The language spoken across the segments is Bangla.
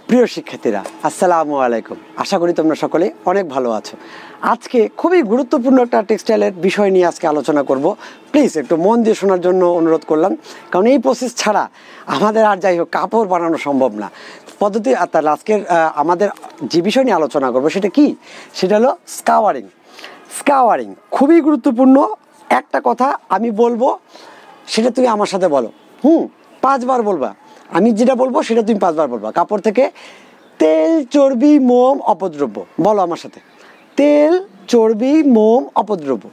প্রিয় শিক্ষার্থীরা, আসসালামু আলাইকুম। আশা করি তোমরা সকলে অনেক ভালো আছো। আজকে খুবই গুরুত্বপূর্ণ একটা টেক্সটাইলের বিষয় নিয়ে আজকে আলোচনা করব। প্লিজ একটু মন দিয়ে শোনার জন্য অনুরোধ করলাম, কারণ এই প্রসেস ছাড়া আমাদের আর যাই হোক কাপড় বানানো সম্ভব না। পদ্ধতি তাহলে আজকের আমাদের যে বিষয় নিয়ে আলোচনা করবো সেটা কি? সেটা হলো স্কাওয়ারিং। স্কাওয়ারিং খুবই গুরুত্বপূর্ণ একটা কথা আমি বলবো, সেটা তুমি আমার সাথে বলো। 5 বার বলবা। আমি যেটা বলবো সেটা তুমি 5 বার বলবা। কাপড় থেকে তেল, চর্বি, মোম, অপদ্রব্য। বলো আমার সাথে, তেল, চর্বি, মোম, অপদ্রব্য।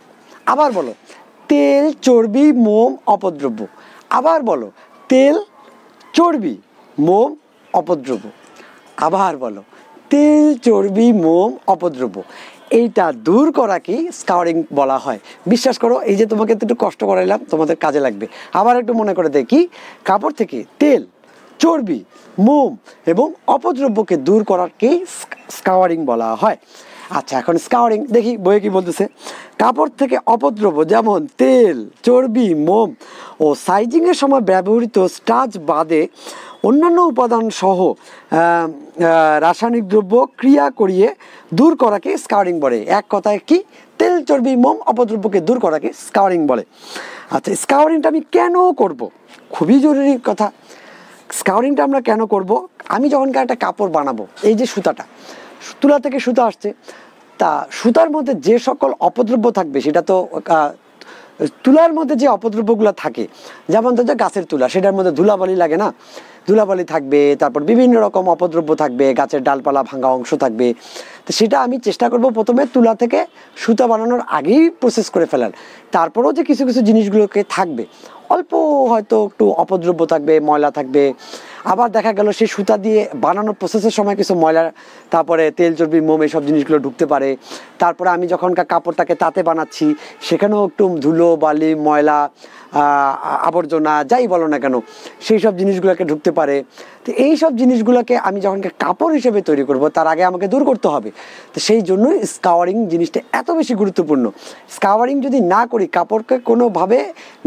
আবার বলো, তেল, চর্বি, মোম, অপদ্রব্য। আবার বলো, তেল, চর্বি, মোম, অপদ্রব্য। আবার বলো, তেল, চর্বি, মোম, অপদ্রব্য। এইটা দূর করাকে স্কাওরিং বলা হয়। বিশ্বাস করো, এই যে তোমাকে একটু কষ্ট করাইলাম, তোমাদের কাজে লাগবে। আবার একটু মনে করে দেখি, কাপড় থেকে তেল, চর্বি, মোম এবং অপদ্রব্যকে দূর করাকেই স্কাওয়ারিং বলা হয়। আচ্ছা, এখন স্কাওয়ারিং দেখি বইয়ে কি বলতেছে। কাপড় থেকে অপদ্রব্য যেমন তেল, চর্বি, মোম ও সাইজিংয়ের সময় ব্যবহৃত স্টার্চ বাদে অন্যান্য উপাদান সহ রাসায়নিক দ্রব্য ক্রিয়া করিয়ে দূর করাকে স্কাওয়ারিং বলে। এক কথায় কি, তেল, চর্বি, মোম, অপদ্রব্যকে দূর করাকে স্কাওয়ারিং বলে। আচ্ছা, স্কাওয়ারিংটা আমি কেন করব? খুবই জরুরি কথা। স্কাওয়ারিংটা আমরা কেন করব? আমি যখনকার একটা কাপড় বানাবো, এই যে সুতাটা, তুলা থেকে সুতা আসছে, তা সুতার মধ্যে যে সকল অপদ্রব্য থাকবে, সেটা তো তুলার মধ্যে যে অপদ্রব্যগুলো থাকে, যেমন তো গাছের তুলা, সেটার মধ্যে ধুলাবালি লাগে না, ধুলাবালি থাকবে, তারপর বিভিন্ন রকম অপদ্রব্য থাকবে, গাছের ডালপালা ভাঙা অংশ থাকবে। তো সেটা আমি চেষ্টা করব প্রথমে তুলা থেকে সুতা বানানোর আগেই প্রসেস করে ফেলার। তারপরেও যে কিছু কিছু জিনিসগুলোকে থাকবে, অল্প হয়তো একটু অপদ্রব্য থাকবে, ময়লা থাকবে। আবার দেখা গেল সেই সুতা দিয়ে বানানোর প্রসেসের সময় কিছু ময়লা, তারপরে তেল, চর্বি, মোম এইসব জিনিসগুলো ঢুকতে পারে। তারপরে আমি যখন কাপড়টাকে তাতে বানাচ্ছি, সেখানেও একটু ধুলো, বালি, ময়লা, আবর্জনা যাই বলো না কেন, সেই সব জিনিসগুলোকে ঢুকতে পারে। তো এই সব জিনিসগুলোকে আমি যখন কাপড় হিসেবে তৈরি করব, তার আগে আমাকে দূর করতে হবে। তো সেই জন্যই স্কাওয়ারিং জিনিসটা এত বেশি গুরুত্বপূর্ণ। স্কাওয়ারিং যদি না করি, কাপড়কে কোনোভাবে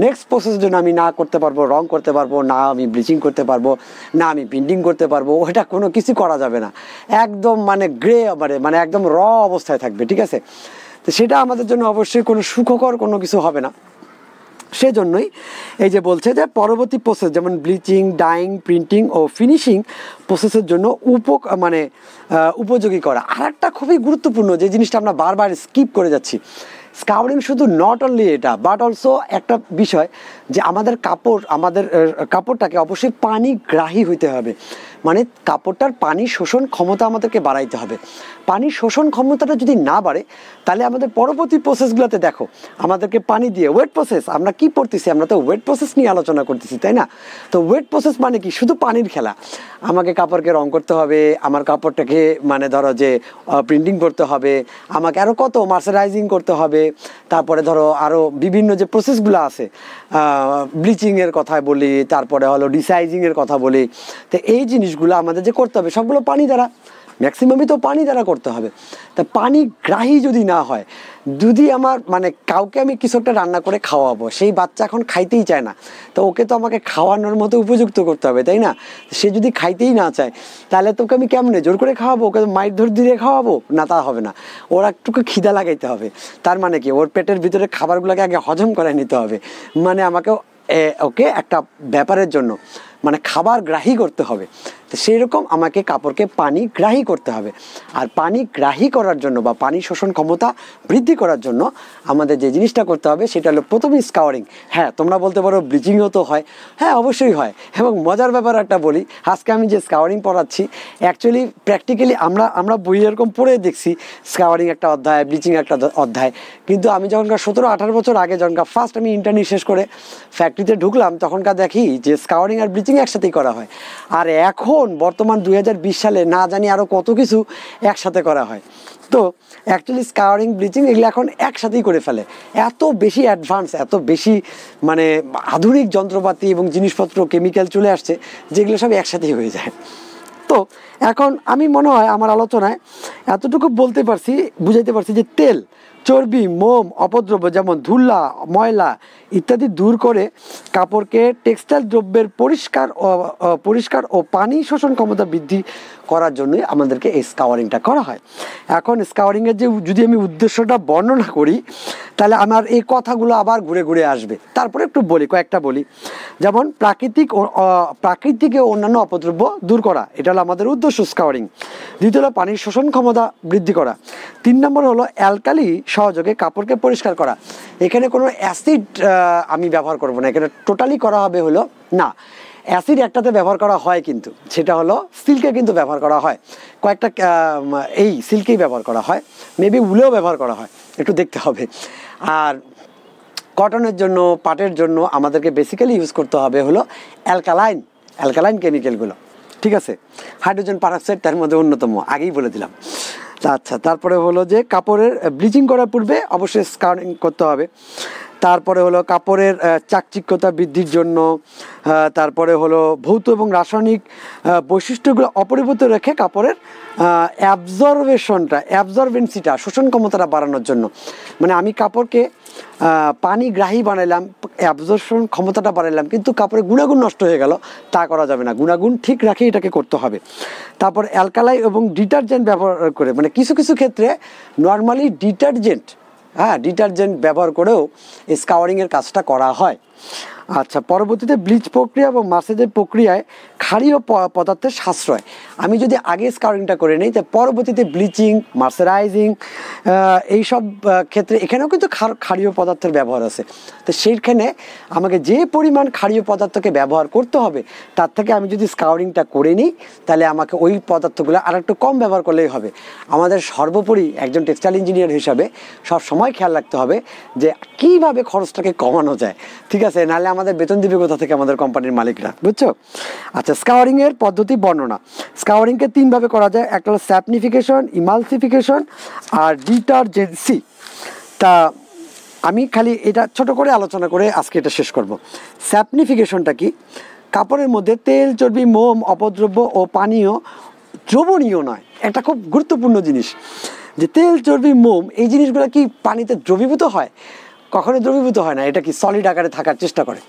নেক্সট প্রসেসের জন্য আমি না করতে পারবো, রং করতে পারবো না, আমি ব্লিচিং করতে পারবো না, আমি পেন্টিং করতে পারবো, ওটা কোনো কিছু করা যাবে না। একদম গ্রে, মানে একদম র অবস্থায় থাকবে, ঠিক আছে? তো সেটা আমাদের জন্য অবশ্যই কোনো সুখকর কোনো কিছু হবে না। সেজন্যই এই যে বলছে যে পরবর্তী প্রসেস যেমন ব্লিচিং, ডাইং, প্রিন্টিং ও ফিনিশিং প্রসেসের জন্য উপযোগী করা। আর একটা খুবই গুরুত্বপূর্ণ যে জিনিসটা আমরা বারবার স্কিপ করে যাচ্ছি, স্কাউরিং শুধু নট অনলি এটা, বাট অলসো একটা বিষয় যে আমাদের কাপড়টাকে অবশ্যই পানিগ্রাহী হইতে হবে। মানে কাপড়টার পানি শোষণ ক্ষমতা আমাদেরকে বাড়াইতে হবে। পানি শোষণ ক্ষমতাটা যদি না বাড়ে, তাহলে আমাদের পরবর্তী প্রসেসগুলোতে দেখো, আমাদেরকে পানি দিয়ে ওয়েট প্রসেস, আমরা কি পড়তেছি? আমরা তো ওয়েট প্রসেস নিয়ে আলোচনা করতেছি, তাই না? তো ওয়েট প্রসেস মানে কি? শুধু পানির খেলা। আমাকে কাপড়কে রং করতে হবে, আমার কাপড়টাকে ধরো যে প্রিন্টিং করতে হবে, আমাকে আরও কত মার্সারাইজিং করতে হবে, তারপরে ধরো আরও বিভিন্ন যে প্রসেসগুলো আছে, ব্লিচিংয়ের কথা বলি, তারপরে হলো ডিসাইজিংয়ের কথা বলি। তো এই জিনিসগুলো আমাদের যে করতে হবে, সবগুলো পানি দ্বারা, ম্যাক্সিমামই তো পানি দ্বারা করতে হবে। তা পানিগ্রাহী যদি না হয়, যদি আমার কাউকে আমি কিছু একটা রান্না করে খাওয়াবো, সেই বাচ্চা এখন খাইতেই চায় না, তো ওকে তো আমাকে খাওয়ানোর মতো উপযুক্ত করতে হবে, তাই না? সে যদি খাইতেই না চায়, তাহলে তোকে আমি কেমনে জোর করে খাওয়াবো? ওকে মাইর ধর দিয়ে খাওয়াবো না? তা হবে না। ওর একটু খিদা লাগাইতে হবে। তার মানে কি, ওর পেটের ভিতরে খাবারগুলোকে আগে হজম করে নিতে হবে। আমাকে ওকে একটা ব্যাপারের জন্য খাবার গ্রাহী করতে হবে। তো সেই রকম আমাকে কাপড়কে পানিগ্রাহী করতে হবে। আর পানিগ্রাহী করার জন্য বা পানি শোষণ ক্ষমতা বৃদ্ধি করার জন্য আমাদের যে জিনিসটা করতে হবে, সেটা হলো প্রথমেই স্কাওরিং। হ্যাঁ, তোমরা বলতে পারো ব্লিচিংও তো হয়। হ্যাঁ, অবশ্যই হয়। এবং মজার ব্যাপার একটা বলি, আজকে আমি যে স্কাওরিং পড়াচ্ছি, অ্যাকচুয়ালি প্র্যাকটিক্যালি আমরা বই এরকম পড়ে দেখছি স্কাওরিং একটা অধ্যায়, ব্লিচিং একটা অধ্যায়। কিন্তু আমি যখনকার 17-18 বছর আগে, যখনকার ফার্স্ট আমি ইন্টার্নি শেষ করে ফ্যাক্টরিতে ঢুকলাম, তখনকার দেখি যে স্কাওরিং আর ব্লিচিং একসাথেই করা হয়। আর এখন বর্তমান 2020 সালে না জানি আরও কত কিছু একসাথে করা হয়। তো অ্যাকচুয়ালি স্কাওরিং, ব্লিচিং এগুলো এখন একসাথেই করে ফেলে। এত বেশি অ্যাডভান্স, এত বেশি আধুনিক যন্ত্রপাতি এবং জিনিসপত্র, কেমিক্যাল চলে আসছে, যেগুলো সব একসাথেই হয়ে যায়। তো এখন আমি মনে হয় আমার আলোচনায় এতটুকু বুঝাইতে পারছি যে তেল, চর্বি, মোম, অপদ্রব্য যেমন ধুলা, ময়লা ইত্যাদি দূর করে কাপড়কে টেক্সটাইল দ্রব্যের পরিষ্কার ও পানি শোষণ ক্ষমতা বৃদ্ধি করার জন্যই আমাদেরকে এই স্কাওয়ারিংটা করা হয়। এখন স্কাওয়ারিংয়ের যদি আমি উদ্দেশ্যটা বর্ণনা করি, তাহলে আমার এই কথাগুলো আবার ঘুরে ঘুরে আসবে। তারপরে একটু কয়েকটা বলি। যেমন প্রাকৃতিক ও অন্যান্য অপদ্রব্য দূর করা, এটা হলো আমাদের উদ্দেশ্য স্কাওয়ারিং। দ্বিতীয় হলো পানির শোষণ ক্ষমতা বৃদ্ধি করা। 3 নম্বর হলো অ্যালকালি সহযোগে কাপড়কে পরিষ্কার করা। এখানে কোনো অ্যাসিড আমি ব্যবহার করব না, এখানে টোটালি করা হবে হলো না, অ্যাসিড একটাতে ব্যবহার করা হয়, কিন্তু সেটা হলো সিল্কে কিন্তু ব্যবহার করা হয়, কয়েকটা এই সিল্কেই ব্যবহার করা হয়, মেবি উলেও ব্যবহার করা হয়, একটু দেখতে হবে। আর কটনের জন্য, পাটের জন্য আমাদেরকে বেসিক্যালি ইউজ করতে হবে হলো অ্যালকালাইন কেমিক্যালগুলো, ঠিক আছে। হাইড্রোজেন পারঅক্সাইড তার মধ্যে অন্যতম, আগেই বলে দিলাম। আচ্ছা, তারপরে হলো যে কাপড়ের ব্লিচিং করার পূর্বে অবশ্যই স্কাউরিং করতে হবে। তারপরে হলো কাপড়ের চাকচিক্যতা বৃদ্ধির জন্য, তারপরে হলো ভৌত এবং রাসায়নিক বৈশিষ্ট্যগুলো অপরিবর্তিত রেখে কাপড়ের অ্যাবজর্বেন্সিটা, শোষণ ক্ষমতাটা বাড়ানোর জন্য। মানে আমি কাপড়কে পানিগ্রাহী বানাইলাম, অ্যাবজর্পশন ক্ষমতাটা বাড়াইলাম, কিন্তু কাপড়ের গুণাগুণ নষ্ট হয়ে গেল, তা করা যাবে না। গুণাগুণ ঠিক রাখে এটাকে করতে হবে। তারপর অ্যালকালাই এবং ডিটারজেন্ট ব্যবহার করে, মানে কিছু কিছু ক্ষেত্রে নর্মালি ডিটারজেন্ট ব্যবহার করেও স্কাওয়ারিংয়ের কাজটা করা হয়। আচ্ছা, পরবর্তীতে ব্লিচ প্রক্রিয়া এবং মাসাজের প্রক্রিয়ায় ক্ষারীয় পদার্থের সাশ্রয়। আমি যদি আগে স্কাউরিংটা করে নিই, তো পরবর্তীতে ব্লিচিং, মার্সারাইজিং এইসব ক্ষেত্রে এখানেও কিন্তু ক্ষারীয় পদার্থের ব্যবহার আছে। তো সেইখানে আমাকে যে পরিমাণ ক্ষারীয় পদার্থকে ব্যবহার করতে হবে, তার থেকে আমি যদি স্কাউরিংটা করে নিই, তাহলে আমাকে ওই পদার্থগুলো আর একটু কম ব্যবহার করলেই হবে। আমাদের সর্বোপরি একজন টেক্সটাইল ইঞ্জিনিয়ার হিসাবে সব সময় খেয়াল রাখতে হবে যে কীভাবে খরচটাকে কমানো যায়, ঠিক আছে। নাহলে আমাদের বেতন দিবে কোথা থেকে আমাদের কোম্পানির মালিকরা, বুঝছো? আচ্ছা, স্কাওয়ারিংয়ের পদ্ধতি বর্ণনা। স্কাওয়ারিংকে 3 ভাবে করা যায়, একটা হলো স্যাপনিফিকেশন, ইমালসিফিকেশন আর ডিটারজেন্সি। তা আমি খালি এটা ছোট করে আলোচনা করে আজকে এটা শেষ করব। স্যাপনিফিকেশনটা কি? কাপড়ের মধ্যে তেল, চর্বি, মোম, অপদ্রব্য ও পানীয় দ্রবণীয় নয়, একটা খুব গুরুত্বপূর্ণ জিনিস, যে তেল, চর্বি, মোম এই জিনিসগুলো কি পানিতে দ্রবীভূত হয়? কখনোই দ্রবীভূত হয় না, এটা কি সলিড আকারে থাকার চেষ্টা করে।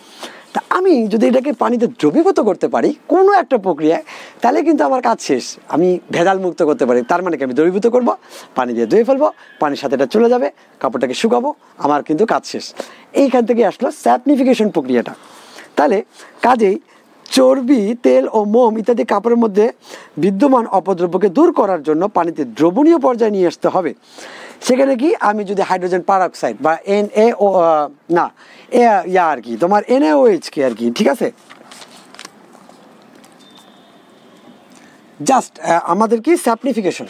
তা আমি যদি এটাকে পানিতে দ্রবীভূত করতে পারি কোনো একটা প্রক্রিয়ায়, তাহলে কিন্তু আমার কাজ শেষ, আমি ভেজাল মুক্ত করতে পারি। তার মানে কি, আমি দ্রবীভূত করব, পানি দিয়ে ধুয়ে ফেলবো, পানির সাথে এটা চলে যাবে, কাপড়টাকে শুকাবো, আমার কিন্তু কাজ শেষ। এইখান থেকে আসলো স্যাপনিফিকেশন প্রক্রিয়াটা। তাহলে কাজেই চর্বি, তেল ও মোম ইত্যাদি কাপড়ের মধ্যে বিদ্যমান অপদ্রব্যকে দূর করার জন্য পানিতে দ্রবণীয় পর্যায়ে নিয়ে আসতে হবে। সেখানে কি, আমি যদি হাইড্রোজেন পারঅক্সাইড বা তোমার NaOH আর কি, ঠিক আছে, জাস্ট আমাদের কি স্যাপনিফিকেশন,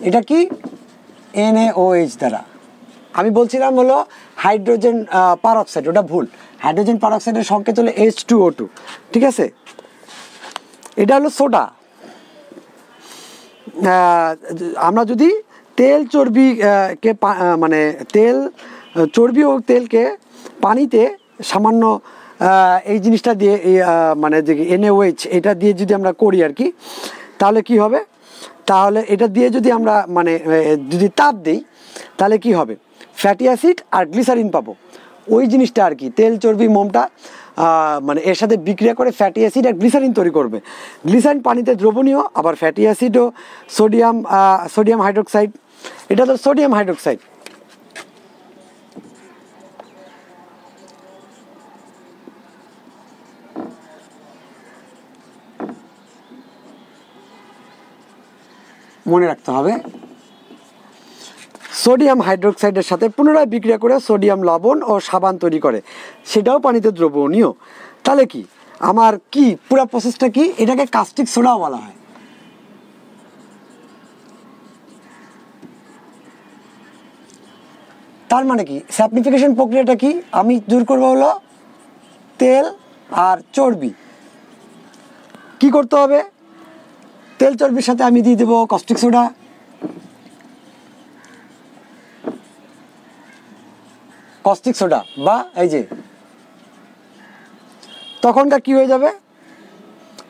এটা কি NaOH দ্বারা। আমি বলছিলাম হলো হাইড্রোজেন পারঅক্সাইড, ওটা ভুল। হাইড্রোজেন পারঅক্সাইডের সংকেত হলো H2O2, ঠিক আছে। এটা হলো সোডা। আমরা যদি তেল, চর্বি মানে চর্বি ও তেলকে পানিতে সামান্য এই জিনিসটা দিয়ে মানে যে NaOH এটা দিয়ে যদি আমরা করি আর কি, তাহলে কি হবে, তাহলে এটা দিয়ে যদি আমরা মানে যদি তাপ দিই, তাহলে কি হবে, ফ্যাটি অ্যাসিড আর গ্লিসারিন পাবো। ওই জিনিসটা আর কি, তেল, চর্বি, মোমটা মানে এর সাথে বিক্রিয়া করে ফ্যাটি অ্যাসিড আর গ্লিসারিন তৈরি করবে। গ্লিসারিন পানিতে দ্রবণীয়, আবার ফ্যাটি অ্যাসিডও সোডিয়াম হাইড্রোক্সাইড, এটা তো সোডিয়াম হাইড্রোক্সাইড। মনে রাখতে হবে, সোডিয়াম হাইড্রোক্সাইডের সাথে পুনরায় বিক্রিয়া করে সোডিয়াম লবণ ও সাবান তৈরি করে, সেটাও পানিতে দ্রবণীয়। তাহলে কি আমার কি পুরো প্রসেসটা কি, এটাকে কাস্টিক সোডাও বলা হয়। তার মানে কি, স্যাপনিফিকেশন প্রক্রিয়াটা কি, আমি দূর করবো হলো তেল আর চর্বি। কি করতে হবে, তেল চর্বির সাথে আমি দিয়ে দেবো কাস্টিক সোডা, বা এই যে তখনকার কি হয়ে যাবে,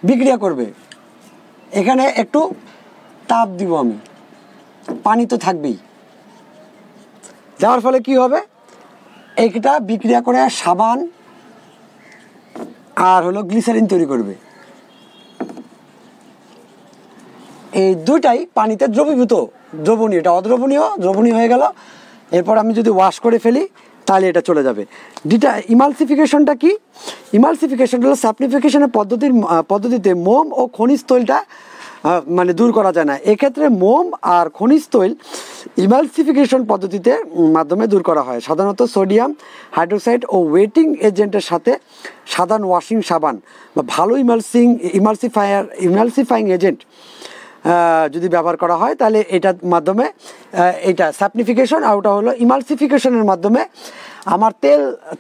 বিক্রিয়া করবে। এখানে একটু তাপ দিব আমি, পানি তো থাকবেই, যাওয়ার ফলে কি হবে, এটা বিক্রিয়া করে সাবান আর হলো গ্লিসারিন তৈরি করবে। এই দুইটাই পানিতে দ্রবীভূত, দ্রবণীয়, এটা অদ্রবণীয়, দ্রবণীয় হয়ে গেল। এরপর আমি যদি ওয়াশ করে ফেলি তাহলে এটা চলে যাবে। ইমালসিফিকেশনটা কি? ইমালসিফিকেশন হলো স্যাপনিফিকেশনের পদ্ধতিতে মোম ও খনিজ তৈলটা মানে দূর করা যায় না। এক্ষেত্রে মোম আর খনিজ তৈল ইমালসিফিকেশন পদ্ধতিতে মাধ্যমে দূর করা হয়। সাধারণত সোডিয়াম হাইড্রোক্সাইড ও ওয়েটিং এজেন্টের সাথে সাধারণ ওয়াশিং সাবান বা ভালো ইমালসিফাইং এজেন্ট যদি ব্যবহার করা হয় তাহলে এটার মাধ্যমে, এটা স্যাপনিফিকেশন আর ওটা হলো ইমালসিফিকেশনের মাধ্যমে আমার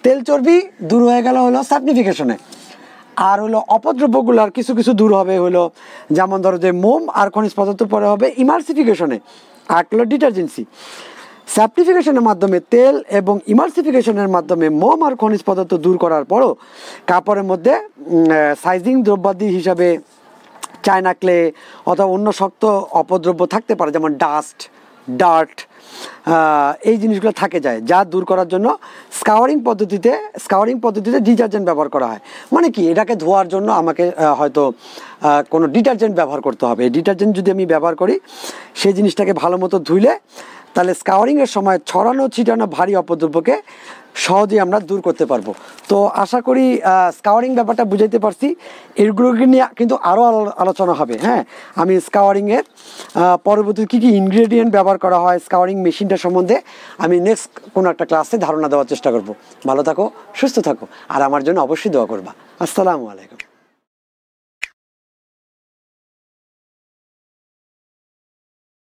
তেল চর্বি দূর হয়ে গেল হলো স্যাপনিফিকেশনে। আর হলো অপদ্রব্যগুলো আর কিছু কিছু দূর হবে হলো, যেমন ধরো যে মোম আর খনিজ পদার্থ পরে হবে ইমালসিফিকেশনে, আর হলো ডিটারজেন্সি। স্যাপনিফিকেশনের মাধ্যমে তেল এবং ইমালসিফিকেশনের মাধ্যমে মোম আর খনিজ পদার্থ দূর করার পরও কাপড়ের মধ্যে সাইজিং দ্রব্যাদি হিসাবে চায়না ক্লে অথবা অন্য শক্ত অপদ্রব্য থাকতে পারে, যেমন ডার্ট, এই জিনিসগুলো থাকে যায়, যা দূর করার জন্য স্কাউরিং পদ্ধতিতে ডিটারজেন্ট ব্যবহার করা হয়। মানে কি, এটাকে ধোয়ার জন্য আমাকে হয়তো কোনো ডিটারজেন্ট ব্যবহার করতে হবে। এই ডিটারজেন্ট যদি আমি ব্যবহার করি, সেই জিনিসটাকে ভালো মতো ধুইলে তাহলে স্কাউরিংয়ের সময় ছড়ানো ছিটানো ভারী অপদ্রব্যকে সহজেই আমরা দূর করতে পারবো। তো আশা করি স্কাউরিং ব্যাপারটা বুঝাইতে পারছি। এগুলোকে নিয়ে কিন্তু আরও আলোচনা হবে। হ্যাঁ, আমি স্কাউরিংয়ের পরবর্তী কী কী ইনগ্রেডিয়েন্ট ব্যবহার করা হয় স্কাউরিং মেশিনটা সম্বন্ধে আমি নেক্সট কোনো একটা ক্লাসে ধারণা দেওয়ার চেষ্টা করব। ভালো থাকো, সুস্থ থাকো, আর আমার জন্য অবশ্যই দোয়া করবা। আসসালামু আলাইকুম।